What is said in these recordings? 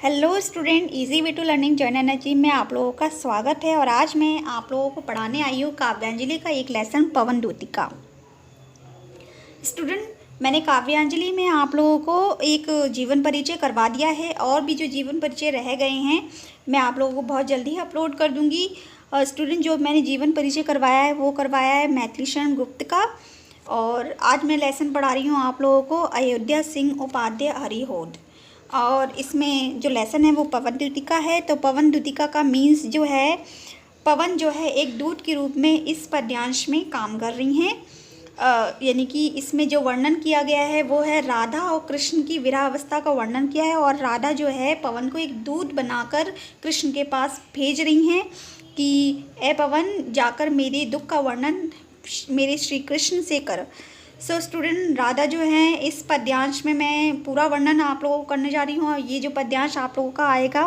Hello student, easy way to learning join Energy में आप लोगों का स्वागत है। और आज मैं आप लोगों को पढ़ाने आई हूँ काव्यांजलि का एक लेसन पवन दूतिका। स्टूडेंट, मैंने काव्यांजलि में आप लोगों को एक जीवन परिचय करवा दिया है और भी जो जीवन परिचय रह गए हैं मैं आप लोगों को बहुत जल्दी ही अपलोड कर दूँगी। स्टूडेंट, जो मैंने जीवन परिचय करवाया है वो करवाया है मैथिली शरण गुप्त का। और आज मैं लेसन पढ़ा रही हूँ आप लोगों को अयोध्या सिंह उपाध्याय हरिहोद। और इसमें जो लेसन है वो पवन दूतिका है। तो पवन दूतिका का मीन्स जो है, पवन जो है एक दूत के रूप में इस पद्यांश में काम कर रही हैं। यानी कि इसमें जो वर्णन किया गया है वो है राधा और कृष्ण की विरहावस्था का वर्णन किया है। और राधा जो है पवन को एक दूत बनाकर कृष्ण के पास भेज रही हैं कि ए पवन, जाकर मेरे दुख का वर्णन मेरे श्री कृष्ण से कर। सो स्टूडेंट, राधा जो है इस पद्यांश में मैं पूरा वर्णन आप लोगों को करने जा रही हूँ। और ये जो पद्यांश आप लोगों का आएगा,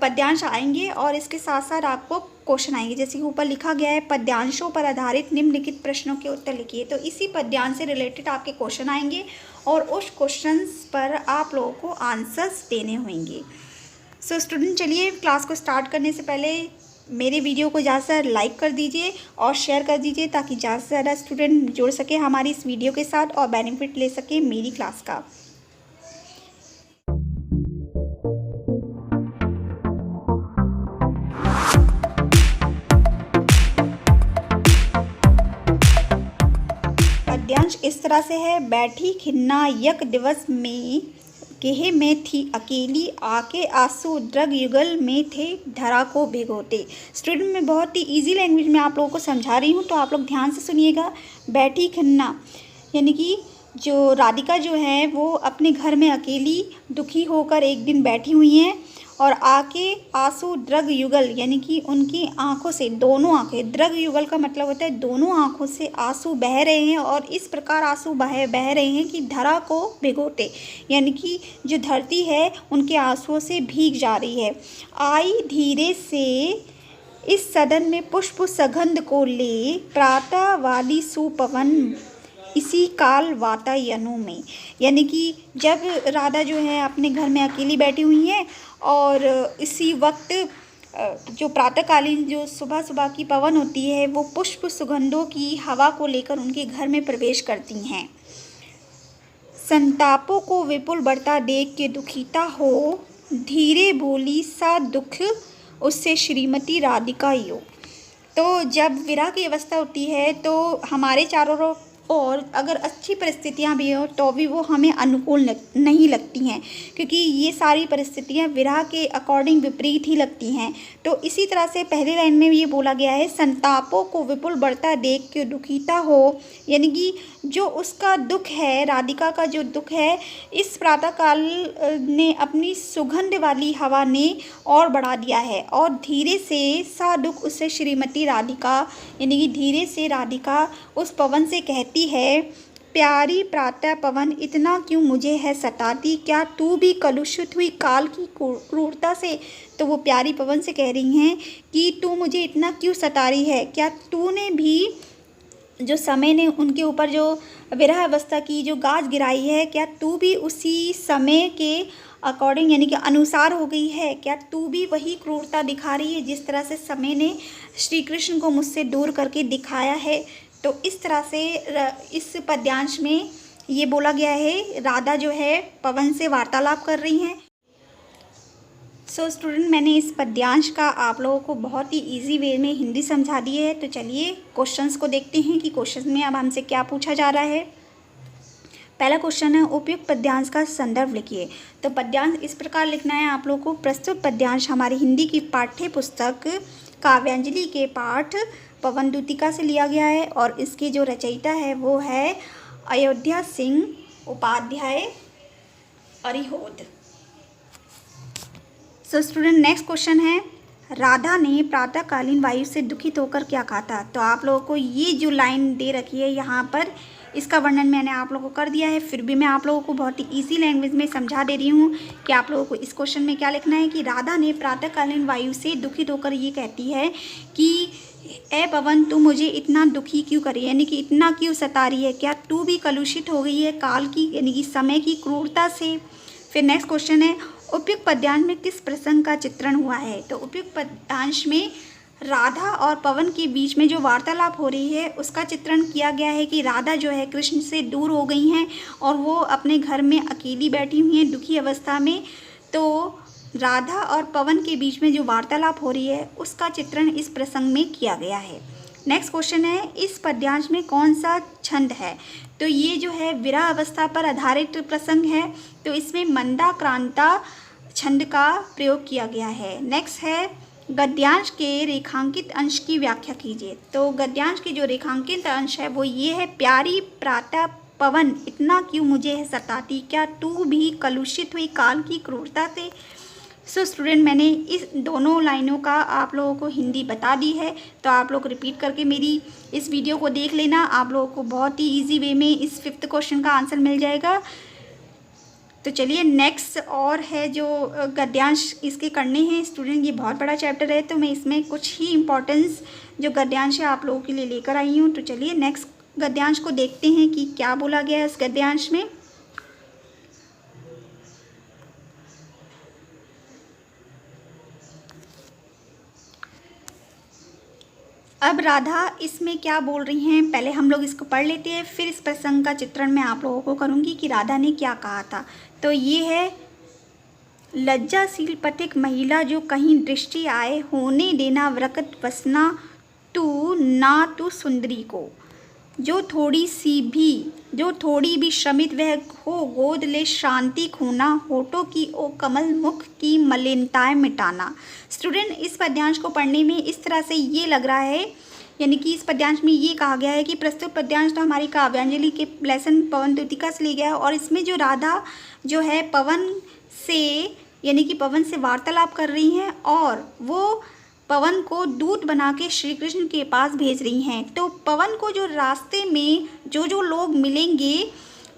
पद्यांश आएंगे और इसके साथ साथ आपको क्वेश्चन आएंगे। जैसे कि ऊपर लिखा गया है, पद्यांशों पर आधारित निम्नलिखित प्रश्नों के उत्तर लिखिए। तो इसी पद्यांश से रिलेटेड आपके क्वेश्चन आएंगे और उस क्वेश्चन पर आप लोगों को आंसर्स देने होंगे। सो स्टूडेंट, चलिए क्लास को स्टार्ट करने से पहले मेरे वीडियो को ज़्यादा से ज़्यादा लाइक कर दीजिए और शेयर कर दीजिए ताकि ज़्यादा से ज़्यादा स्टूडेंट जुड़ सके हमारी इस वीडियो के साथ और बेनिफिट ले सके मेरी क्लास का। पद्यांश इस तरह से है, बैठी खिन्ना यक दिवस में केहे में थी अकेली, आके आंसू द्रग युगल में थे धरा को भिगोते। स्टूडेंट, मैं बहुत ही इजी लैंग्वेज में आप लोगों को समझा रही हूँ तो आप लोग ध्यान से सुनिएगा। बैठी खन्ना यानी कि जो राधिका जो है वो अपने घर में अकेली दुखी होकर एक दिन बैठी हुई हैं और आके आंसू द्रग युगल यानी कि उनकी आंखों से, दोनों आंखें, द्रग युगल का मतलब होता है दोनों आंखों से आंसू बह रहे हैं। और इस प्रकार आंसू बह रहे हैं कि धरा को भिगोते, यानी कि जो धरती है उनके आंसुओं से भीग जा रही है। आई धीरे से इस सदन में पुष्प सगंध को ले, प्रातः वाली सुपवन इसी काल वातायनों में। यानी कि जब राधा जो है अपने घर में अकेली बैठी हुई हैं और इसी वक्त जो प्रातःकालीन जो सुबह सुबह की पवन होती है वो पुष्प सुगंधों की हवा को लेकर उनके घर में प्रवेश करती हैं। संतापों को विपुल बढ़ता देख के दुखीता हो, धीरे बोली सा दुख उससे श्रीमती राधिका यो। तो जब विरह की अवस्था होती है तो हमारे चारों और अगर अच्छी परिस्थितियां भी हो तो भी वो हमें अनुकूल नहीं लगती हैं, क्योंकि ये सारी परिस्थितियां विरह के अकॉर्डिंग विपरीत ही लगती हैं। तो इसी तरह से पहले लाइन में ये बोला गया है, संतापों को विपुल बढ़ता देख के दुखीता हो, यानी कि जो उसका दुख है, राधिका का जो दुख है, इस प्रातःकाल ने अपनी सुगंध वाली हवा ने और बढ़ा दिया है। और धीरे से सा दुख उससे श्रीमती राधिका, यानी कि धीरे से राधिका उस पवन से कहती है, प्यारी प्रातः पवन इतना क्यों मुझे है सताती, क्या तू भी कलुषित हुई काल की क्रूरता से। तो वो प्यारी पवन से कह रही हैं कि तू मुझे इतना क्यों सता रही है, क्या तूने भी जो समय ने उनके ऊपर जो विरह अवस्था की जो गाज गिराई है, क्या तू भी उसी समय के अकॉर्डिंग यानी कि अनुसार हो गई है, क्या तू भी वही क्रूरता दिखा रही है जिस तरह से समय ने श्री कृष्ण को मुझसे दूर करके दिखाया है। तो इस तरह से इस पद्यांश में ये बोला गया है, राधा जो है पवन से वार्तालाप कर रही हैं। सो स्टूडेंट, मैंने इस पद्यांश का आप लोगों को बहुत ही इजी वे में हिंदी समझा दी है। तो चलिए क्वेश्चंस को देखते हैं कि क्वेश्चन में अब हमसे क्या पूछा जा रहा है। पहला क्वेश्चन है, उपयुक्त पद्यांश का संदर्भ लिखिए। तो पद्यांश इस प्रकार लिखना है आप लोगों को, प्रस्तुत पद्यांश हमारी हिंदी की पाठ्य पुस्तक काव्यांजलि के पाठ पवन दूतिका से लिया गया है और इसकी जो रचयिता है वो है Ayodhya Singh Upadhyay Hariaudh. So student, next question है, राधा ने प्रातःकालीन वायु से दुखित होकर क्या कहा था। तो आप लोगों को ये जो लाइन दे रखी है यहाँ पर, इसका वर्णन मैंने आप लोगों को कर दिया है। फिर भी मैं आप लोगों को बहुत ही इजी लैंग्वेज में समझा दे रही हूँ कि आप लोगों को इस क्वेश्चन में क्या लिखना है कि राधा ने प्रातःकालीन वायु से दुखित होकर ये कहती है कि ए पवन, तू मुझे इतना दुखी क्यों करी, यानी कि इतना क्यों सता रही है, क्या तू भी कलुषित हो गई है काल की यानी कि समय की क्रूरता से। फिर नेक्स्ट क्वेश्चन है, उपयुक्त पद्यांश में किस प्रसंग का चित्रण हुआ है? तो उपयुक्त पद्यांश में राधा और पवन के बीच में जो वार्तालाप हो रही है उसका चित्रण किया गया है कि राधा जो है कृष्ण से दूर हो गई हैं और वो अपने घर में अकेली बैठी हुई हैं दुखी अवस्था में। तो राधा और पवन के बीच में जो वार्तालाप हो रही है उसका चित्रण इस प्रसंग में किया गया है। नेक्स्ट क्वेश्चन है, इस पद्यांश में कौन सा छंद है? तो ये जो है विरह अवस्था पर आधारित प्रसंग है, तो इसमें मंदाक्रांता छंद का प्रयोग किया गया है। नेक्स्ट है, गद्यांश के रेखांकित अंश की व्याख्या कीजिए। तो गद्यांश के जो रेखांकित अंश है वो ये है, प्यारी प्रातः पवन इतना क्यों मुझे है सताती, क्या तू भी कलुषित हुई काल की क्रूरता से। सो स्टूडेंट, मैंने इस दोनों लाइनों का आप लोगों को हिंदी बता दी है, तो आप लोग रिपीट करके मेरी इस वीडियो को देख लेना। आप लोगों को बहुत ही इजी वे में इस 5th क्वेश्चन का आंसर मिल जाएगा। तो चलिए नेक्स्ट और है जो गद्यांश इसके करने हैं स्टूडेंट। ये बहुत बड़ा चैप्टर है, तो मैं इसमें कुछ ही इम्पोर्टेंस जो गद्यांश है आप लोगों के लिए लेकर आई हूँ। तो चलिए नेक्स्ट गद्यांश को देखते हैं कि क्या बोला गया है इस गद्यांश में। अब राधा इसमें क्या बोल रही हैं, पहले हम लोग इसको पढ़ लेते हैं, फिर इस प्रसंग का चित्रण मैं आप लोगों को करूँगी कि राधा ने क्या कहा था। तो ये है, लज्जाशील पथिक महिला जो कहीं दृष्टि आए, होने देना व्रकत वसना तू ना तू सुंदरी को, जो थोड़ी भी श्रमित वह हो, गोद ले शांति खोना, होठों की ओ कमल मुख की मलिनताएं मिटाना। स्टूडेंट, इस पद्यांश को पढ़ने में इस तरह से ये लग रहा है, यानी कि इस पद्यांश में ये कहा गया है कि प्रस्तुत पद्यांश तो हमारी काव्यांजलि के लेसन पवन द्योतिका से ले गया है, और इसमें जो राधा जो है पवन से यानी कि पवन से वार्तालाप कर रही हैं और वो पवन को दूत बना के श्री कृष्ण के पास भेज रही हैं। तो पवन को जो रास्ते में जो लोग मिलेंगे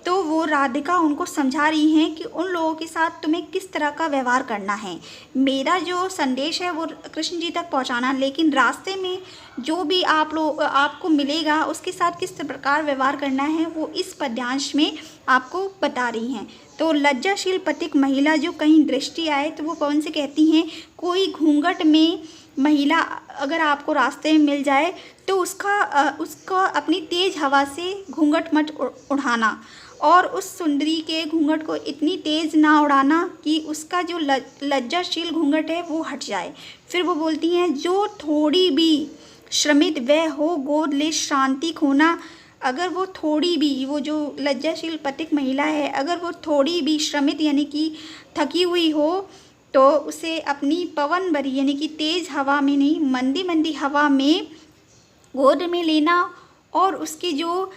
तो वो राधिका उनको समझा रही हैं कि उन लोगों के साथ तुम्हें किस तरह का व्यवहार करना है। मेरा जो संदेश है वो कृष्ण जी तक पहुंचाना, लेकिन रास्ते में जो भी आपको मिलेगा उसके साथ किस प्रकार व्यवहार करना है वो इस पद्यांश में आपको बता रही हैं। तो लज्जाशील पथिक महिला जो कहीं दृष्टि आए, तो वो पवन से कहती हैं कोई घूंघट में महिला अगर आपको रास्ते में मिल जाए तो उसका अपनी तेज़ हवा से घूंघट मत उड़ाना, और उस सुंदरी के घूंघट को इतनी तेज़ ना उड़ाना कि उसका जो लज्जाशील घूंघट है वो हट जाए। फिर वो बोलती हैं, जो थोड़ी भी श्रमित वह हो, गोद ले शांति खोना। अगर वो थोड़ी भी, वो जो लज्जाशील पथिक महिला है, अगर वो थोड़ी भी श्रमित यानी कि थकी हुई हो, तो उसे अपनी पवन भरी यानी कि तेज़ हवा में नहीं, मंदी मंदी हवा में गोद में लेना, और उसके जो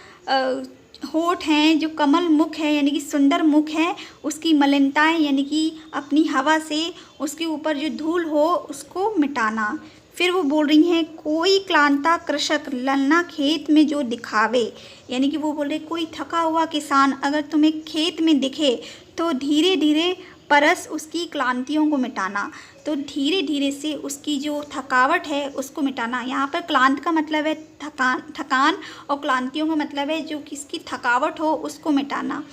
होठ हैं, जो कमल मुख है यानी कि सुंदर मुख है, उसकी मलिनताएं यानी कि अपनी हवा से उसके ऊपर जो धूल हो उसको मिटाना। फिर वो बोल रही हैं, कोई क्लांता कृषक ललना खेत में जो दिखावे, यानी कि वो बोल रहे कोई थका हुआ किसान अगर तुम्हें खेत में दिखे तो धीरे धीरे परस उसकी क्लांतियों को मिटाना। तो धीरे धीरे से उसकी जो थकावट है उसको मिटाना। यहाँ पर क्लांत का मतलब है थकान और क्लांतियों का मतलब है जो किसकी थकावट हो उसको मिटाना।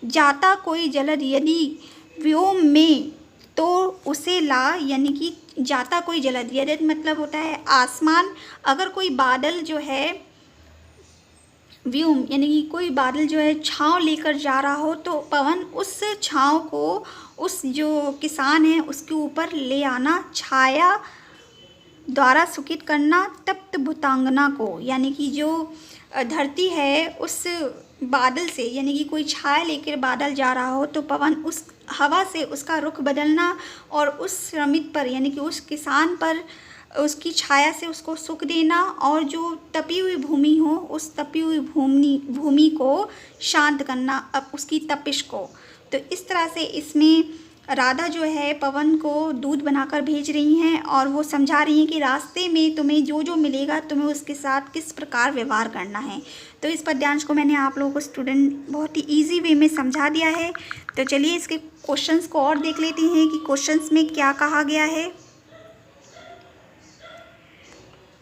जाता कोई जलद यदि व्योम में तो उसे ला, यानी कि जाता कोई जलद, यदि मतलब होता है आसमान, अगर कोई बादल जो है व्योम यानी कि कोई बादल जो है छाँव लेकर जा रहा हो, तो पवन उस छाँव को उस जो किसान है उसके ऊपर ले आना, छाया द्वारा सुकित करना तप्त भुतांगना को, यानी कि जो धरती है उस बादल से, यानी कि कोई छाया लेकर बादल जा रहा हो तो पवन उस हवा से उसका रुख बदलना और उस श्रमित पर यानी कि उस किसान पर उसकी छाया से उसको सुख देना, और जो तपी हुई भूमि हो उस तपी हुई भूमि को शांत करना, अब उसकी तपिश को। तो इस तरह से इसमें राधा जो है पवन को दूध बनाकर भेज रही हैं और वो समझा रही हैं कि रास्ते में तुम्हें जो मिलेगा तुम्हें उसके साथ किस प्रकार व्यवहार करना है। तो इस पद्यांश को मैंने आप लोगों को स्टूडेंट बहुत ही इजी वे में समझा दिया है। तो चलिए इसके क्वेश्चंस को और देख लेते हैं कि क्वेश्चंस में क्या कहा गया है।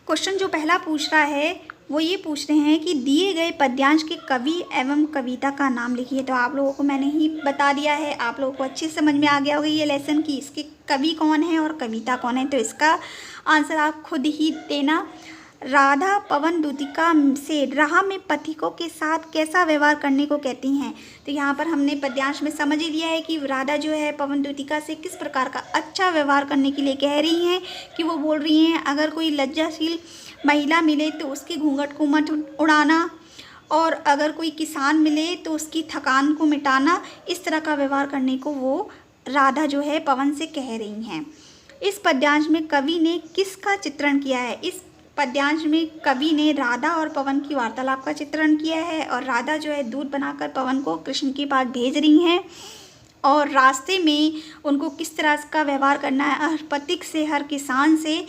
क्वेश्चन जो पहला पूछ रहा है वो ये पूछ रहे हैं कि दिए गए पद्यांश के कवि एवं कविता का नाम लिखिए। तो आप लोगों को मैंने ही बता दिया है, आप लोगों को अच्छे से समझ में आ गया होगा ये लेसन कि इसके कवि कौन है और कविता कौन है। तो इसका आंसर आप खुद ही देना। राधा पवन दूतिका से राह में पथिकों के साथ कैसा व्यवहार करने को कहती हैं। तो यहाँ पर हमने पद्यांश में समझ ही लिया है कि राधा जो है पवन दूतिका से किस प्रकार का अच्छा व्यवहार करने के लिए कह रही हैं, कि वो बोल रही हैं अगर कोई लज्जाशील महिला मिले तो उसके घूंघट को मत उड़ाना, और अगर कोई किसान मिले तो उसकी थकान को मिटाना। इस तरह का व्यवहार करने को वो राधा जो है पवन से कह रही हैं। इस पद्यांश में कवि ने किसका चित्रण किया है। इस पद्यांश में कवि ने राधा और पवन की वार्तालाप का चित्रण किया है, और राधा जो है दूध बनाकर पवन को कृष्ण के पास भेज रही हैं, और रास्ते में उनको किस तरह का व्यवहार करना है हर पथिक से हर किसान से,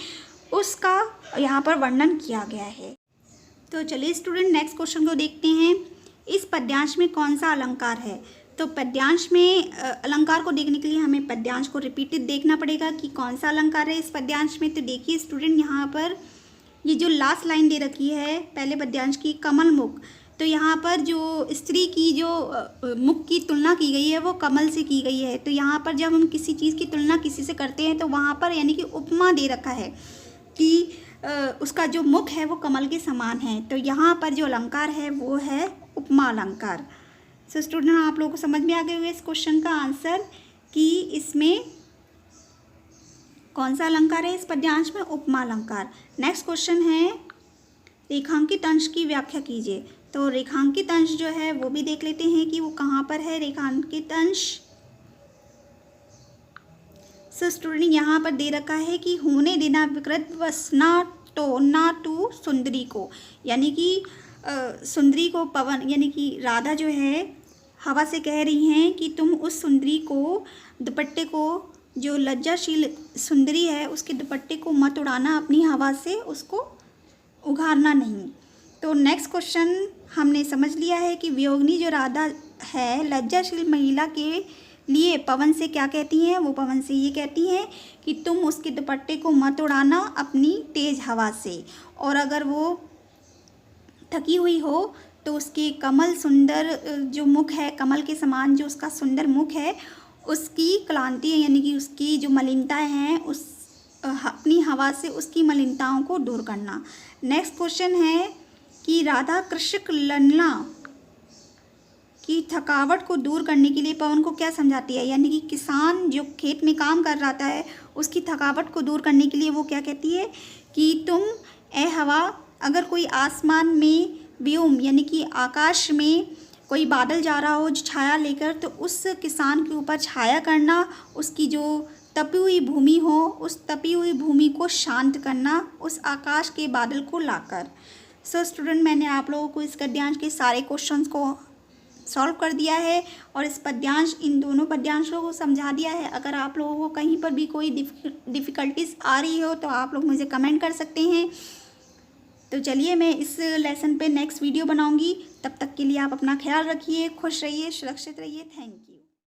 उसका यहाँ पर वर्णन किया गया है। तो चलिए स्टूडेंट नेक्स्ट क्वेश्चन को देखते हैं। इस पद्यांश में कौन सा अलंकार है। तो पद्यांश में अलंकार को देखने के लिए हमें पद्यांश को रिपीटेड देखना पड़ेगा कि कौन सा अलंकार है इस पद्यांश में। तो देखिए स्टूडेंट, यहाँ पर ये जो लास्ट लाइन दे रखी है पहले पद्यांश की, कमल मुख, तो यहाँ पर जो स्त्री की जो मुख की तुलना की गई है वो कमल से की गई है। तो यहाँ पर जब हम किसी चीज़ की तुलना किसी से करते हैं तो वहाँ पर यानी कि उपमा दे रखा है कि उसका जो मुख है वो कमल के समान है। तो यहाँ पर जो अलंकार है वो है उपमा अलंकार। सो स्टूडेंट, आप लोगों को समझ में आ गया होगा इस क्वेश्चन का आंसर कि इसमें कौन सा अलंकार है इस पद्यांश में, उपमा अलंकार। नेक्स्ट क्वेश्चन है रेखांकित अंश की व्याख्या कीजिए। तो रेखांकित अंश जो है वो भी देख लेते हैं कि वो कहाँ पर है रेखांकित अंश। सो स्टूडेंट, यहाँ पर दे रखा है कि होने देना विकृत वसना तो ना टू सुंदरी को, यानी कि सुंदरी को पवन यानी कि राधा जो है हवा से कह रही हैं कि तुम उस सुंदरी को दुपट्टे को, जो लज्जाशील सुंदरी है उसके दुपट्टे को मत उड़ाना अपनी हवा से, उसको उघाड़ना नहीं। तो नेक्स्ट क्वेश्चन हमने समझ लिया है कि वियोगिनी जो राधा है लज्जाशील महिला के लिए पवन से क्या कहती हैं। वो पवन से ये कहती हैं कि तुम उसके दुपट्टे को मत उड़ाना अपनी तेज़ हवा से, और अगर वो थकी हुई हो तो उसके कमल सुंदर जो मुख है, कमल के समान जो उसका सुंदर मुख है, उसकी क्लांति यानी कि उसकी जो मलिनताएं हैं उस अपनी हवा से उसकी मलिनताओं को दूर करना। नेक्स्ट क्वेश्चन है कि राधा कृषक ललना की थकावट को दूर करने के लिए पवन को क्या समझाती है, यानी कि किसान जो खेत में काम कर रहा है उसकी थकावट को दूर करने के लिए वो क्या कहती है कि तुम ए हवा, अगर कोई आसमान में व्योम यानी कि आकाश में कोई बादल जा रहा हो छाया लेकर, तो उस किसान के ऊपर छाया करना, उसकी जो तपी हुई भूमि हो उस तपी हुई भूमि को शांत करना उस आकाश के बादल को लाकर। सो स्टूडेंट, मैंने आप लोगों को इस पद्यांश के सारे क्वेश्चंस को सॉल्व कर दिया है और इस पद्यांश इन दोनों पद्यांशों को समझा दिया है। अगर आप लोगों को कहीं पर भी कोई डिफ़िकल्टीज आ रही हो तो आप लोग मुझे कमेंट कर सकते हैं। तो चलिए मैं इस लेसन पे नेक्स्ट वीडियो बनाऊंगी। तब तक के लिए आप अपना ख्याल रखिए, खुश रहिए, सुरक्षित रहिए। Thank you.